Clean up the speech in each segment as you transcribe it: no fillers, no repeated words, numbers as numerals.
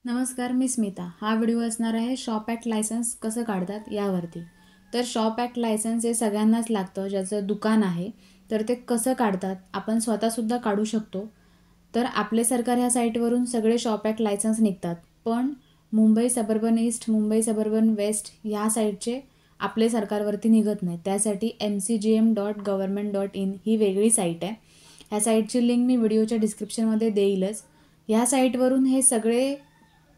नमस्कार, मी स्मिता. हा व्हिडिओ असणार आहे शॉप ॲक्ट लायसन्स कसं काढतात यावरती. तर शॉप ॲक्ट लायसन्स हे सगळ्यांनाच लागतं ज्याचं दुकान आहे. तर ते कसं काढतात, आपण स्वतःसुद्धा काढू शकतो. तर आपले सरकार ह्या साईटवरून सगळे शॉप ॲक्ट लायसन्स निघतात. पण Mumbai suburban east, Mumbai suburban west ह्या साईटचे आपले सरकारवरती निघत नाही. त्यासाठी mcgm.government.in ही वेगळी साईट आहे. ह्या साईटची लिंक मी व्हिडिओच्या डिस्क्रिप्शनमध्ये देईलच. ह्या साईटवरून हे सगळे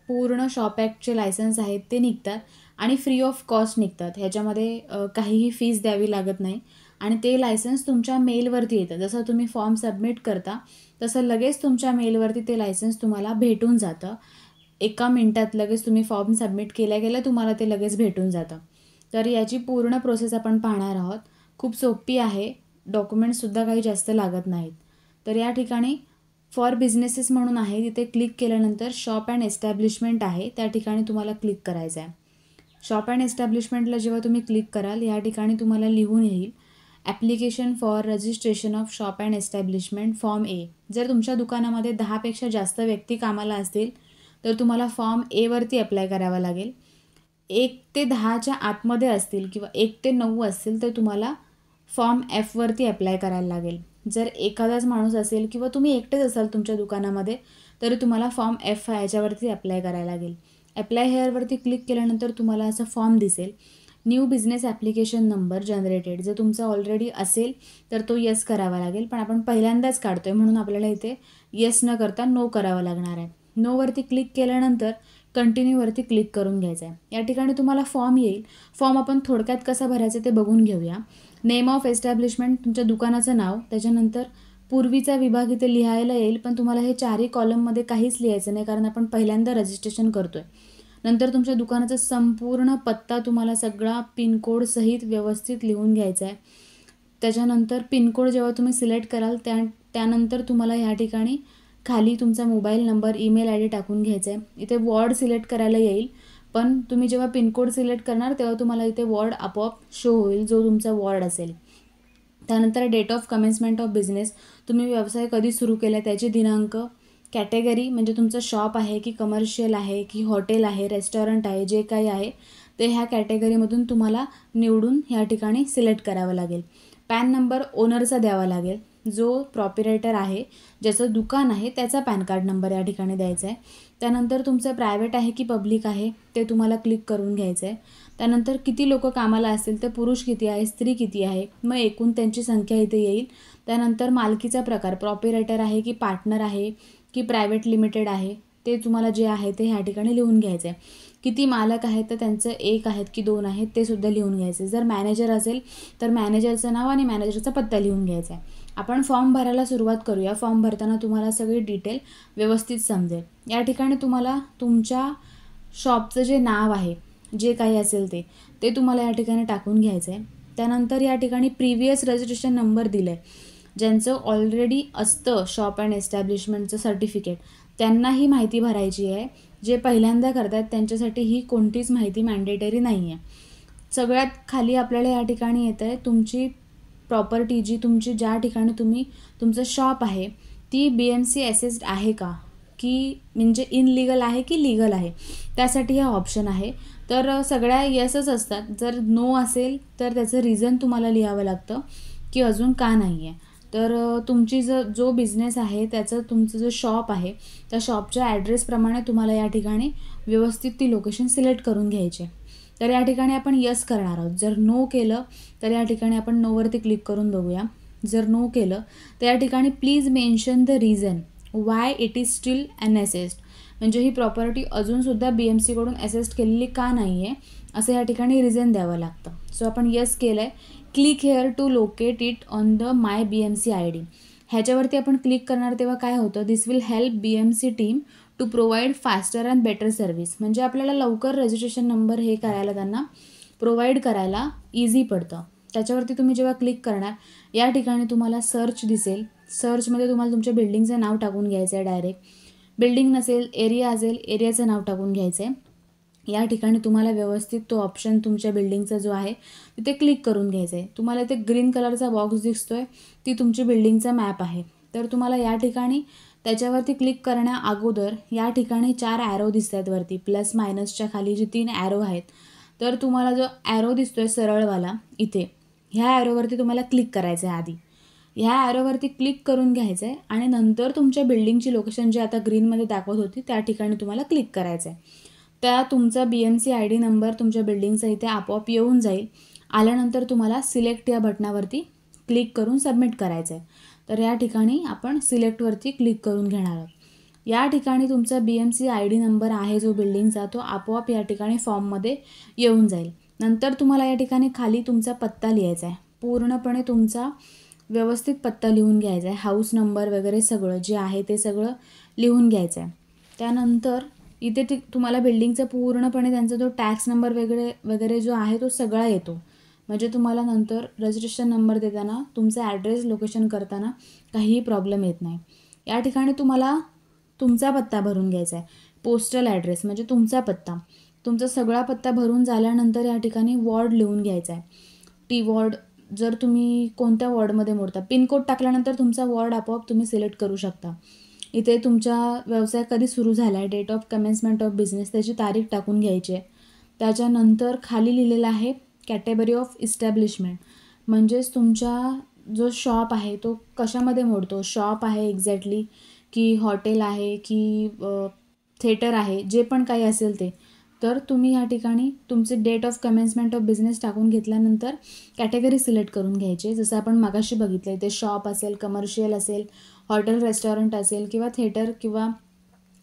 पूर्ण शॉप ॲक्टचे लायसन्स आहेत ते निघतात आणि फ्री ऑफ कॉस्ट निघतात. ह्याच्यामध्ये काहीही फीस द्यावी लागत नाही आणि ते लायसन्स तुमच्या मेलवरती येतं. जसं तुम्ही फॉर्म सबमिट करता तसं लगेच तुमच्या मेलवरती ते लायसन्स तुम्हाला भेटून जातं. एका मिनिटात लगेच तुम्ही फॉर्म सबमिट केल्या तुम्हाला ते लगेच भेटून जातं. तर याची पूर्ण प्रोसेस आपण पाहणार आहोत. खूप सोपी आहे. डॉक्युमेंट्ससुद्धा काही जास्त लागत नाहीत. तर या ठिकाणी फॉर बिझनेसेस म्हणून आहे, तिथे क्लिक केल्यानंतर शॉप अँड एस्टॅब्लिशमेंट आहे, त्या ठिकाणी तुम्हाला क्लिक करायचं आहे. शॉप अँड एस्टॅब्लिशमेंटला जेव्हा तुम्ही क्लिक कराल या ठिकाणी तुम्हाला लिहून येईल application for registration of shop and establishment form A. जर तुमच्या दुकानामध्ये 10पेक्षा जास्त व्यक्ती कामाला असतील तर तुम्हाला फॉर्म एवरती अप्लाय करावा लागेल. 1 ते 10च्या आतमध्ये असतील किंवा 1 ते 9 असतील तर तुम्हाला फॉर्म एफवरती अप्लाय करायला लागेल. जर एखादाच माणूस असेल किंवा तुम्ही एकटेच असाल तुमच्या दुकानामध्ये तरी तुम्हाला फॉर्म एफ ह्याच्यावरती अप्लाय करायला लागेल. अप्लाय हेअरवरती क्लिक केल्यानंतर तुम्हाला असा फॉर्म दिसेल. New business application number generated. जर तुमचा ऑलरेडी असेल तर तो येस करावा लागेल, पण आपण पहिल्यांदाच काढतो आहे म्हणून आपल्याला इथे येस न करता नो करावं लागणार आहे. नोवरती क्लिक केल्यानंतर कंटिन्यूवरती क्लिक करून घ्यायचं आहे. या ठिकाणी तुम्हाला फॉर्म येईल. फॉर्म आपण थोडक्यात कसा भरायचं ते बघून घेऊया. नेम ऑफ एस्टॅब्लिशमेंट, तुमच्या दुकानाचं नाव, त्याच्यानंतर पूर्वीचा विभाग इथे लिहायला येईल, पण तुम्हाला हे चारही कॉलममध्ये काहीच लिहायचं नाही कारण आपण पहिल्यांदा रजिस्ट्रेशन करतो आहे. नंतर तुमच्या दुकानाचा संपूर्ण पत्ता तुम्हाला सगळा पिनकोडसहित व्यवस्थित लिहून घ्यायचा आहे. त्याच्यानंतर पिनकोड जेव्हा तुम्ही सिलेक्ट कराल त्यानंतर तुम्हाला ह्या ठिकाणी खाली तुमचा mobile number, email I D टाकून घ्यायचा आहे. इथे वॉर्ड सिलेक्ट करायला येईल, पण तुम्ही जेव्हा पिनकोड सिलेक्ट करणार तेव्हा तुम्हाला इथे वॉर्ड आपोआप शो होईल जो तुमचा वॉर्ड असेल. त्यानंतर date of commencement of business, तुम्ही व्यवसाय कधी सुरू केला त्याची दिनांक, कॅटेगरी म्हणजे तुमचं शॉप आहे की कमर्शियल आहे की हॉटेल आहे, रेस्टॉरंट आहे, जे काही आहे ते ह्या कॅटेगरीमधून तुम्हाला निवडून ह्या ठिकाणी सिलेक्ट करावं लागेल. पॅन नंबर ओनरचा द्यावा लागेल. जो प्रॉपरेटर आहे, ज्याचं दुकान आहे त्याचा पॅन कार्ड नंबर या ठिकाणी द्यायचा आहे. त्यानंतर तुमचं प्रायव्हेट आहे की पब्लिक आहे ते तुम्हाला क्लिक करून घ्यायचं आहे. त्यानंतर किती लोक कामाला असतील, तर पुरुष किती आहे, स्त्री किती आहे, मग एकूण त्यांची संख्या इथे येईल. त्यानंतर मालकीचा प्रकार, प्रॉपरेटर आहे की पार्टनर आहे की प्रायव्हेट लिमिटेड आहे, ते तुम्हाला जे आहे ते ह्या ठिकाणी लिहून घ्यायचं आहे. किती मालक आहेत तर त्यांचं 1 आहेत की 2 आहेत ते सुद्धा लिहून घ्यायचं. जर मॅनेजर असेल तर मॅनेजरचं नाव आणि मॅनेजरचा पत्ता लिहून घ्यायचा आहे. आपण फॉर्म भरायला सुरुवात करूया. फॉर्म भरताना तुम्हाला सगळी डिटेल व्यवस्थित समजेल. या ठिकाणी तुम्हाला तुमच्या शॉपचं जे नाव आहे, जे काही असेल ते तुम्हाला या ठिकाणी टाकून घ्यायचं आहे. त्यानंतर या ठिकाणी प्रिव्हियस रजिस्ट्रेशन नंबर दिलं आहे. ज्यांचं ऑलरेडी असतं शॉप अँड एस्टॅब्लिशमेंटचं सर्टिफिकेट त्यांनाही माहिती भरायची आहे. जे पहिल्यांदा करतात त्यांच्यासाठी ही कोणतीच माहिती मॅन्डेटरी नाही आहे. सगळ्यात खाली आपल्याला या ठिकाणी येतं आहे तुमची प्रॉपर्टी, जी तुमची ज्या ठिकाणी तुमचं शॉप आहे ती BMC असेस्ड आहे का, की म्हणजे इनलिगल आहे की लीगल आहे, त्यासाठी हा ऑप्शन आहे. तर सगळ्या येसच असतात. जर नो असेल तर त्याचं रिझन तुम्हाला लिहावं लागतं की अजून का नाही आहे. तर तुमची जो बिझनेस आहे त्याचं तुमचं जो शॉप आहे त्या शॉपच्या ॲड्रेसप्रमाणे तुम्हाला या ठिकाणी व्यवस्थित ती लोकेशन सिलेक्ट करून घ्यायची. तर या ठिकाणी आपण यस करणार आहोत. जर नो केलं तर या ठिकाणी आपण नोवरती क्लिक करून बघूया. जर नो केलं तर या ठिकाणी please mention the reason why it is still unassessed, म्हणजे ही प्रॉपर्टी अजूनसुद्धा BMCकडून असेस्ड केलेली का नाही आहे असं या ठिकाणी रिझन द्यावं लागतं. सो आपण यस केलं आहे. Click here to locate it on the my BMC ID. ह्याच्यावरती आपण क्लिक करणार तेव्हा काय होतं, this will help BMC team to provide faster and better service. म्हणजे आपल्याला लवकर रजिस्ट्रेशन नंबर हे करायला त्यांना प्रोव्हाइड करायला इझी पडतं. त्याच्यावरती तुम्ही जेव्हा क्लिक करणार या ठिकाणी तुम्हाला सर्च दिसेल. सर्चमध्ये तुम्हाला तुमच्या बिल्डिंगचं नाव टाकून घ्यायचं आहे. डायरेक्ट बिल्डिंग नसेल, एरिया असेल, एरियाचं नाव टाकून घ्यायचं आहे. या ठिकाणी तुम्हाला व्यवस्थित तो ऑप्शन तुमच्या बिल्डिंगचा जो आहे तिथे क्लिक करून घ्यायचं आहे. तुम्हाला इथे ग्रीन कलरचा बॉक्स दिसतो आहे, ती तुमची बिल्डिंगचा मॅप आहे. तर तुम्हाला या ठिकाणी त्याच्यावरती क्लिक करण्या अगोदर या ठिकाणी 4 ॲरो दिसत आहेत वरती, प्लस मायनसच्या खाली जे 3 ॲरो आहेत. तर तुम्हाला जो ॲरो दिसतोय सरळवाला इथे, ह्या ॲरोवरती तुम्हाला क्लिक करायचं आहे आधी. ह्या ॲरोवरती क्लिक करून घ्यायचं आहे आणि नंतर तुमच्या बिल्डिंगची लोकेशन जी आता ग्रीनमध्ये दाखवत होती त्या ठिकाणी तुम्हाला क्लिक करायचं आहे. त्या तुमचा BMC ID नंबर तुमच्या बिल्डिंगचा इथे आपोआप येऊन जाईल. आल्यानंतर तुम्हाला सिलेक्ट या बटनावरती क्लिक करून सबमिट करायचं आहे. तर या ठिकाणी आपण सिलेक्टवरती क्लिक करून घेणार आहोत. या ठिकाणी तुमचा BMC ID नंबर आहे जो बिल्डिंगचा, तो आपोआप या ठिकाणी फॉर्ममध्ये येऊन जाईल. नंतर तुम्हाला या ठिकाणी खाली तुमचा पत्ता लिहायचा आहे. पूर्णपणे तुमचा व्यवस्थित पत्ता लिहून घ्यायचा आहे. हाऊस नंबर वगैरे सगळं जे आहे ते सगळं लिहून घ्यायचं आहे. त्यानंतर इथे तुम्हाला बिल्डिंगचा पूर्णपणे त्यांचा जो टॅक्स नंबर वगैरे जो आहे तो सगळा येतो. म्हणजे तुम्हाला नंतर रजिस्ट्रेशन नंबर देताना तुमचा ॲड्रेस लोकेशन करताना काहीही प्रॉब्लेम येत नाही. या ठिकाणी तुम्हाला तुमचा पत्ता भरून घ्यायचा आहे. पोस्टल ॲड्रेस म्हणजे तुमचा पत्ता. तुमचा सगळा पत्ता भरून झाल्यानंतर या ठिकाणी वॉर्ड लिहून घ्यायचा आहे. टी वॉर्ड, जर तुम्ही कोणत्या वॉर्डमध्ये मोडता, पिनकोड टाकल्यानंतर तुमचा वॉर्ड आपोआप तुम्ही सिलेक्ट करू शकता. इथे तुमचा व्यवसाय कधी सुरू झाला आहे, date of commencement of business, त्याची तारीख टाकून घ्यायची आहे. त्याच्यानंतर खाली लिहिलेलं आहे कॅटेगरी ऑफ इस्टॅब्लिशमेंट, म्हणजेच तुमचा जो शॉप आहे तो कशामध्ये मोडतो. शॉप आहे एक्झॅक्टली, की हॉटेल आहे, की थिएटर आहे, जे पण काही असेल ते. तर तुम्ही या ठिकाणी तुमचे date of commencement of business टाकून घेतल्यानंतर कॅटेगरी सिलेक्ट करून घ्यायचे. जसं आपण मगाशी बघितलं, ते शॉप असेल, कमर्शियल असेल, हॉटेल रेस्टॉरंट असेल, किंवा थिएटर किंवा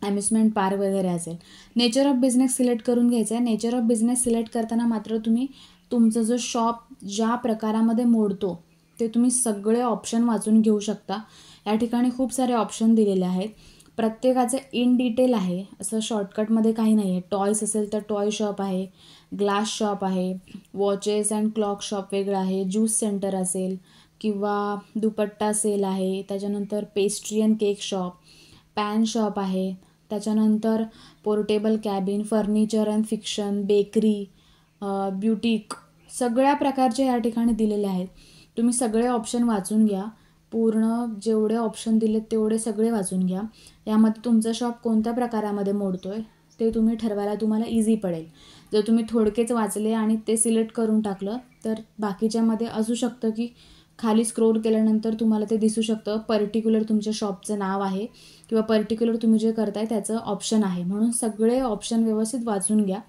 अम्युजमेंट पार्क वगैरे असेल. नेचर ऑफ बिझनेस सिलेक्ट करून घ्यायचं आहे. नेचर ऑफ बिझनेस सिलेक्ट करताना मात्र तुम्ही तुमचा जो शॉप ज्या प्रकारामध्ये मोडतो ते तुम्ही सगळे ऑप्शन वाचून घेऊ शकता. या ठिकाणी खूप सारे ऑप्शन दिलेले आहेत. प्रत्येकाचं इन डिटेल आहे, असं शॉर्टकटमध्ये काही नाही आहे. टॉयस असेल तर टॉय शॉप आहे, ग्लास शॉप आहे, वॉचेस अँड क्लॉक शॉप वेगळं आहे, ज्यूस सेंटर असेल किंवा दुपट्टा सेल आहे. त्याच्यानंतर pastry and cake shop, pan shop आहे. त्याच्यानंतर portable cabin, furniture and fiction, bakery, butyric, सगळ्या प्रकारचे या ठिकाणी दिलेले आहेत. तुम्ही सगळे ऑप्शन वाचून घ्या. पूर्ण जेवढे ऑप्शन दिलेत तेवढे सगळे वाचून घ्या. यामध्ये तुमचा शॉप कोणत्या प्रकारामध्ये मोडतो आहे ते तुम्ही ठरवायला तुम्हाला इझी पडेल. जर तुम्ही थोडकेच वाचले आणि ते सिलेक्ट करून टाकलं तर बाकीच्यामध्ये असू शकतं की खाली स्क्रोल केल्यानंतर तुम्हाला ते दिसू शकतं पर्टिक्युलर तुमच्या शॉपचं नाव आहे किंवा पर्टिक्युलर तुम्ही जे करताय त्याचं ऑप्शन आहे. म्हणून सगळे ऑप्शन व्यवस्थित वाचून घ्या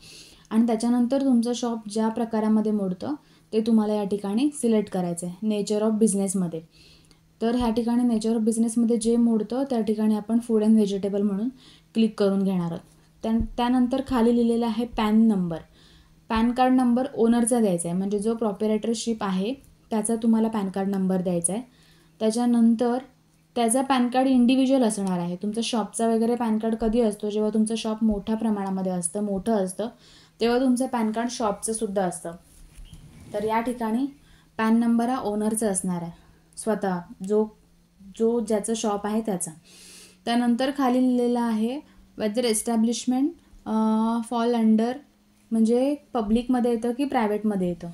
आणि त्याच्यानंतर तुमचं शॉप ज्या प्रकारामध्ये मोडतं ते तुम्हाला या ठिकाणी सिलेक्ट करायचं आहे नेचर ऑफ बिझनेसमध्ये. तर ह्या ठिकाणी नेचर ऑफ बिझनेसमध्ये जे मोडतं त्या ठिकाणी आपण फूड अँड व्हेजिटेबल म्हणून क्लिक करून घेणार आहोत. त्यानंतर खाली लिहिलेलं आहे PAN number. PAN card number ओनरचा द्यायचा आहे, म्हणजे जो प्रॉपरेटरशिप आहे त्याचा तुम्हाला पॅन कार्ड नंबर द्यायचा आहे. त्याच्यानंतर त्याचा पॅन कार्ड इंडिव्हिज्युअल असणार आहे. तुमचा शॉपचा वगैरे पॅन कार्ड कधी असतो, जेव्हा तुमचं शॉप मोठ्या प्रमाणामध्ये असतं, मोठं असतं, तेव्हा तुमचं पॅन कार्ड शॉपचं सुद्धा असतं. तर या ठिकाणी पॅन नंबर हा ओनरचा असणार आहे, स्वतः जो ज्याचं शॉप आहे त्याचा. त्यानंतर खाली लिहिलेलं आहे वेदर एस्टॅब्लिशमेंट फॉल अंडर, म्हणजे पब्लिकमध्ये येतं की प्रायव्हेटमध्ये येतं.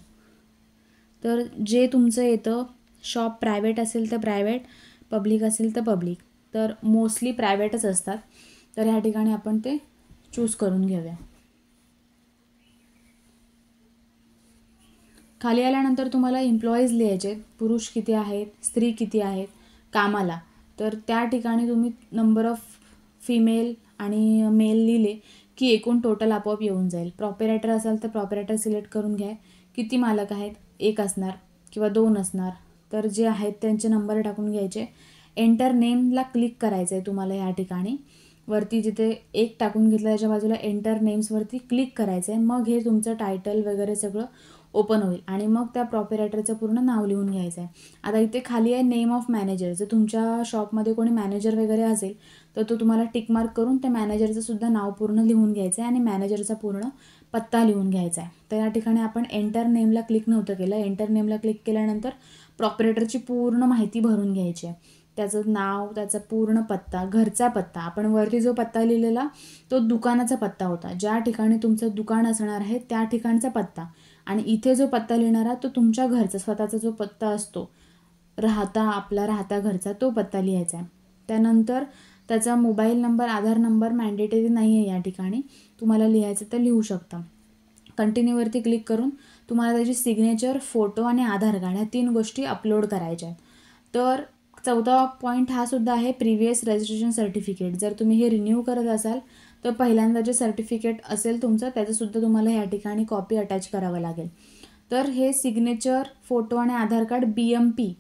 तर जे तुमचं येतं शॉप प्रायव्हेट असेल तर प्रायव्हेट, पब्लिक असेल तर पब्लिक. तर मोस्टली प्रायव्हेटच असतात. तर ह्या ठिकाणी आपण ते चूज करून घेऊया. खाली आल्यानंतर तुम्हाला एम्प्लॉईज लिहायचे, पुरुष किती आहेत, स्त्री किती आहेत कामाला. तर त्या ठिकाणी तुम्ही नंबर ऑफ फिमेल आणि मेल लिहिले की एकूण टोटल आपोआप येऊन जाईल. प्रॉपरेटर असाल तर प्रॉपरेटर सिलेक्ट करून घ्या. किती मालक आहेत, 1 असणार किंवा 2 असणार. तर जे आहेत त्यांचे नंबर टाकून घ्यायचे. एंटर नेमला क्लिक करायचं आहे तुम्हाला. या ठिकाणी वरती जिथे 1 टाकून घेतलं त्याच्या बाजूला एंटर नेम्सवरती क्लिक करायचं आहे. मग हे तुमचं टायटल वगैरे सगळं ओपन होईल आणि मग त्या प्रॉपरेटरचं पूर्ण नाव लिहून घ्यायचं आहे. आता इथे खाली आहे नेम ऑफ मॅनेजर. जर तुमच्या शॉपमध्ये कोणी मॅनेजर वगैरे असेल तर तो तुम्हाला टिक मार्क करून त्या मॅनेजरचं सुद्धा नाव पूर्ण लिहून घ्यायचं आहे आणि मॅनेजरचा पूर्ण पत्ता लिहून घ्यायचा आहे. तर या ठिकाणी आपण एंटर नेमला क्लिक नव्हतं केलं. एंटर नेमला क्लिक केल्यानंतर प्रॉपरेटरची पूर्ण माहिती भरून घ्यायची आहे. त्याचं नाव, त्याचा पूर्ण पत्ता, घरचा पत्ता. आपण वरती जो पत्ता लिहिलेला तो दुकानाचा पत्ता होता. ज्या ठिकाणी तुमचं दुकान असणार आहे त्या ठिकाणचा पत्ता. आणि इथे जो पत्ता लिहिणारा तो तुमच्या घरचा स्वतःचा जो पत्ता असतो, आपला राहता घरचा, तो पत्ता लिहायचा आहे. त्यानंतर त्याचा मोबाईल नंबर, आधार नंबर मॅन्डेटरी नाही आहे या ठिकाणी. तुम्हाला लिहायचं तर लिहू शकता. कंटिन्यूवरती क्लिक करून तुम्हाला त्याची सिग्नेचर, फोटो आणि आधार कार्ड ह्या 3 गोष्टी अपलोड करायच्या आहेत. तर 4था पॉईंट हा सुद्धा आहे प्रिव्हियस रजिस्ट्रेशन सर्टिफिकेट. जर तुम्ही हे रिन्यू करत असाल तर पहिल्यांदा जे सर्टिफिकेट असेल तुमचं त्याचंसुद्धा तुम्हाला या ठिकाणी कॉपी अटॅच करावं लागेल. तर हे सिग्नेचर, फोटो आणि आधार कार्ड BMP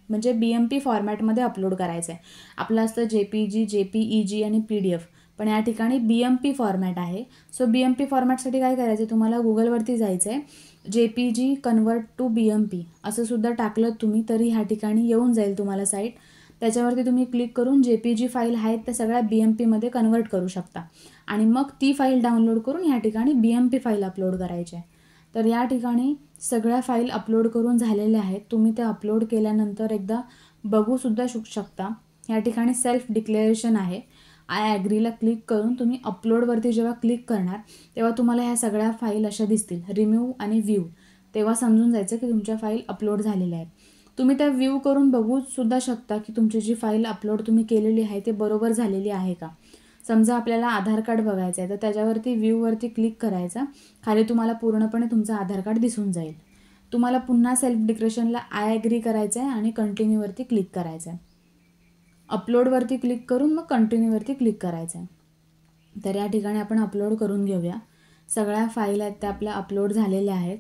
म्हणजे BMP फॉर्मॅटमध्ये अपलोड करायचं आहे. आपलं असतं JPG, JPEG आणि PDF, पण या ठिकाणी BMP फॉर्मॅट आहे. सो BMP फॉर्मॅटसाठी काय करायचं आहे, तुम्हाला गुगलवरती जायचं आहे. JPG कन्वर्ट टू BMP असं सुद्धा टाकलं तुम्ही तरी ह्या ठिकाणी येऊन जाईल तुम्हाला साईट. त्याच्यावरती तुम्ही क्लिक करून JPG फाईल आहेत त्या सगळ्या BMPमध्ये कन्वर्ट करू शकता आणि मग ती फाईल डाउनलोड करून ह्या ठिकाणी BMP फाईल अपलोड करायची आहे. तर या ठिकाणी सगळ्या फाईल अपलोड करून झालेल्या आहेत. तुम्ही त्या अपलोड केल्यानंतर एकदा बघूसुद्धा शकता. या ठिकाणी सेल्फ डिक्लेरेशन आहे. आय ॲग्रीला क्लिक करून तुम्ही अपलोडवरती जेव्हा क्लिक करणार तेव्हा तुम्हाला ह्या सगळ्या फाईल अशा दिसतील, रिम्यूव्ह आणि व्ह्यू. तेव्हा समजून जायचं की तुमच्या फाईल अपलोड झालेल्या आहेत. तुम्ही त्या व्ह्यू करून बघूसुद्धा शकता की तुमची जी फाईल अपलोड तुम्ही केलेली आहे ते बरोबर झालेली आहे का. समजा आपल्याला आधार कार्ड बघायचं आहे तर त्याच्यावरती व्ह्यूवरती क्लिक करायचा. खाली तुम्हाला पूर्णपणे तुमचं आधार कार्ड दिसून जाईल. तुम्हाला पुन्हा सेल्फ डिक्लेरेशनला आय ॲग्री करायचं आहे आणि कंटिन्यूवरती क्लिक करायचं आहे. अपलोडवरती क्लिक करून मग कंटिन्यूवरती क्लिक करायचं आहे. तर या ठिकाणी आपण अपलोड करून घेऊया. सगळ्या फाईल आहेत त्या आपल्या अपलोड झालेल्या आहेत.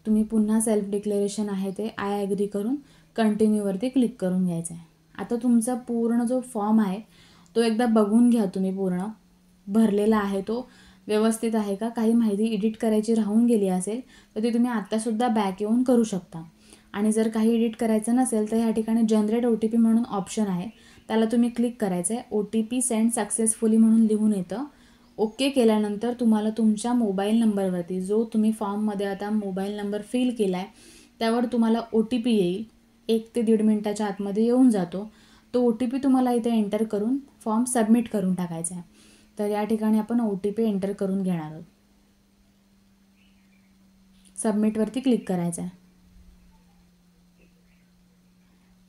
तुम्ही पुन्हा सेल्फ डिक्लेरेशन आहे ते आय ॲग्री करून कंटिन्यूवरती क्लिक करून घ्यायचं आहे. आता तुमचा पूर्ण जो फॉर्म आहे तो एकदा बघून घ्या तुम्ही. पूर्ण भरलेला आहे तो व्यवस्थित आहे का. काही माहिती एडिट करायची राहून गेली असेल तर ती तुम्ही आत्तासुद्धा बॅक येऊन करू शकता. आणि जर काही एडिट करायचं नसेल तर ह्या ठिकाणी जनरेट OTP म्हणून ऑप्शन आहे, त्याला तुम्ही क्लिक करायचं आहे. OTP सेंड सक्सेसफुली म्हणून लिहून येतं. ओके केल्यानंतर तुम्हाला तुमच्या मोबाईल नंबरवरती जो तुम्ही फॉर्ममध्ये आता मोबाईल नंबर फिल केला आहे त्यावर तुम्हाला OTP येईल. 1 ते 1.5 मिनिटाच्या आतमध्ये येऊन जातो. तो OTP तुम्हाला इथे एंटर करून फॉर्म सबमिट करून टाकायचा आहे. तर या ठिकाणी आपण OTP एंटर करून घेणार आहोत. सबमिटवरती क्लिक करायचं आहे.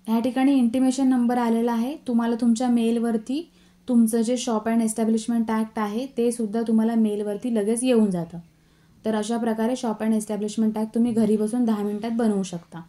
ह्या ठिकाणी इंटिमेशन नंबर आलेला आहे. तुम्हाला तुमच्या मेलवरती तुमचं जे शॉप अँड एस्टॅब्लिशमेंट ॲक्ट आहे ते सुद्धा तुम्हाला मेलवरती लगेच येऊन जातं. तर अशा प्रकारे शॉप अँड एस्टॅब्लिशमेंट ॲक्ट तुम्ही घरी बसून 10 मिनिटात बनवू शकता.